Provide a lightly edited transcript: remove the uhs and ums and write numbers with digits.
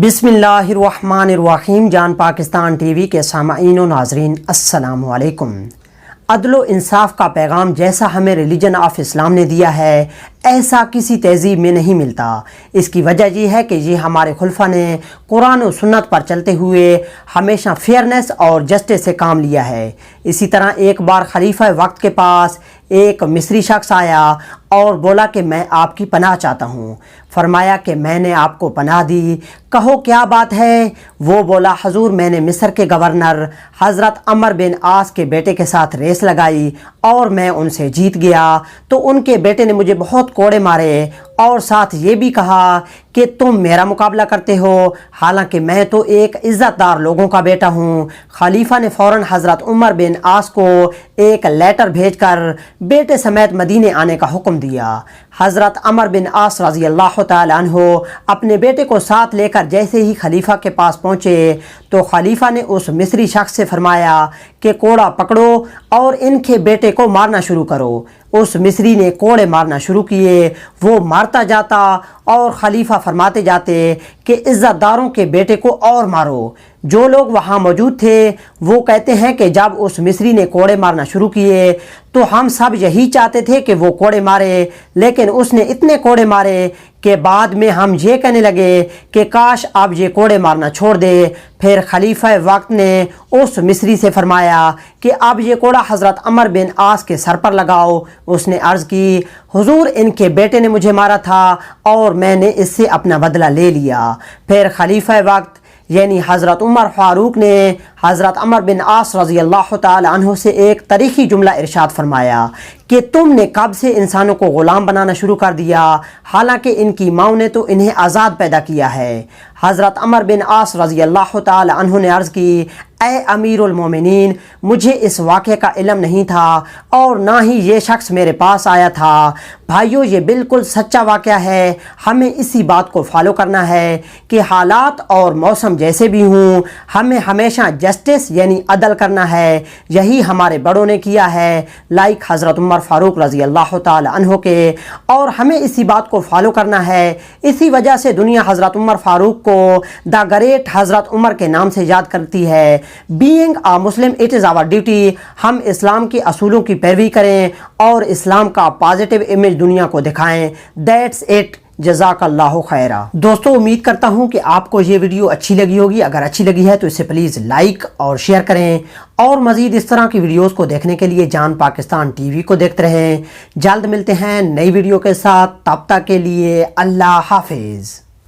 बिस्मिल्लाहिर्रहमानिर्रहीम। जान पाकिस्तान टीवी के सामाईन व नाज़रीन, अस्सलामु अलैकुम। अदल व इंसाफ का पैगाम जैसा हमें रिलीजन ऑफ इस्लाम ने दिया है, ऐसा किसी तहज़ीब में नहीं मिलता। इसकी वजह ये है कि ये हमारे खुलफा ने कुरान और सुन्नत पर चलते हुए हमेशा फेयरनेस और जस्टिस से काम लिया है। इसी तरह एक बार खलीफा वक्त के पास एक मिस्री शख्स आया और बोला कि मैं आपकी पनाह चाहता हूँ। फरमाया कि मैंने आपको पनाह दी, कहो क्या बात है। वो बोला, हजूर मैंने मिस्र के गवर्नर हज़रत अमर बिन आस के बेटे के साथ रेस लगाई और मैं उनसे जीत गया, तो उनके बेटे ने मुझे बहुत कोड़े मारे और साथ ये भी कहा कि तुम मेरा मुकाबला करते हो, हालांकि मैं तो एक इज़्ज़तदार लोगों का बेटा हूँ। खलीफा ने फ़ौरन हज़रत उमर बिन आस को एक लेटर भेजकर बेटे समेत मदीने आने का हुक्म दिया। हज़रत अमर बिन आस रज़ी अल्लाह तआला अन्हु अपने बेटे को साथ लेकर जैसे ही खलीफा के पास पहुँचे तो खलीफा ने उस मिस्री शख्स से फरमाया कि कोड़ा पकड़ो और इनके बेटे को मारना शुरू करो। उस मिस्री ने कोड़े मारना शुरू किए। वो मारता जाता और खलीफा फरमाते जाते कि इज़्ज़तदारों के बेटे को और मारो। जो लोग वहाँ मौजूद थे वो कहते हैं कि जब उस मिस्री ने कोड़े मारना शुरू किए तो हम सब यही चाहते थे कि वो कोड़े मारे, लेकिन उसने इतने कोड़े मारे कि बाद में हम ये कहने लगे कि काश अब ये कोड़े मारना छोड़ दे। फिर खलीफा वक्त ने उस मिस्री से फरमाया कि अब ये कोड़ा हज़रत अमर बिन आस के सर पर लगाओ। उसने अर्ज़ की, हुजूर इनके बेटे ने मुझे मारा था और मैंने इससे अपना बदला ले लिया। फिर खलीफा वक्त यानी हज़रत उमर फ़ारूक ने हज़रत अमर बिन आस रज़ी अल्लाह तआला अन्हु से एक तारीख़ी जुमला इरशाद फरमाया कि तुमने कब से इंसानों को ग़ुलाम बनाना शुरू कर दिया, हालांकि इनकी माओं ने तो इन्हें आज़ाद पैदा किया है। हज़रत अमर बिन आस रज़ी अल्लाह तआला अन्हु ने अर्ज़ की, ए अमीरुल मोमिनीन, मुझे इस वाक़े का इल्म नहीं था और ना ही ये शख्स मेरे पास आया था। भाइयों, ये बिल्कुल सच्चा वाक़या है। हमें इसी बात को फॉलो करना है कि हालात और मौसम जैसे भी हों, हमें हमेशा जस्टिस यानी अदल करना है। यही हमारे बड़ों ने किया है, लाइक हज़रत उमर फ़ारूक रज़ी अल्लाह तआला अन्हु के, और हमें इसी बात को फॉलो करना है। इसी वजह से दुनिया हज़रत उमर फ़ारूक को द ग्रेट हज़रत उमर के नाम से याद करती है। Being a Muslim it is our duty, हम इस्लाम के असूलों की पैरवी करें और इस्लाम का पॉजिटिव इमेज दुनिया को दिखाएं। दैट्स इट, जज़ाकल्लाहु खैरा। दोस्तों, उम्मीद करता हूँ कि आपको ये वीडियो अच्छी लगी होगी। अगर अच्छी लगी है तो इसे प्लीज़ लाइक और शेयर करें और मज़ीद इस तरह की वीडियोस को देखने के लिए जान पाकिस्तान टीवी को देखते रहें। जल्द मिलते हैं नई वीडियो के साथ, तब तक के लिए अल्लाह हाफिज़।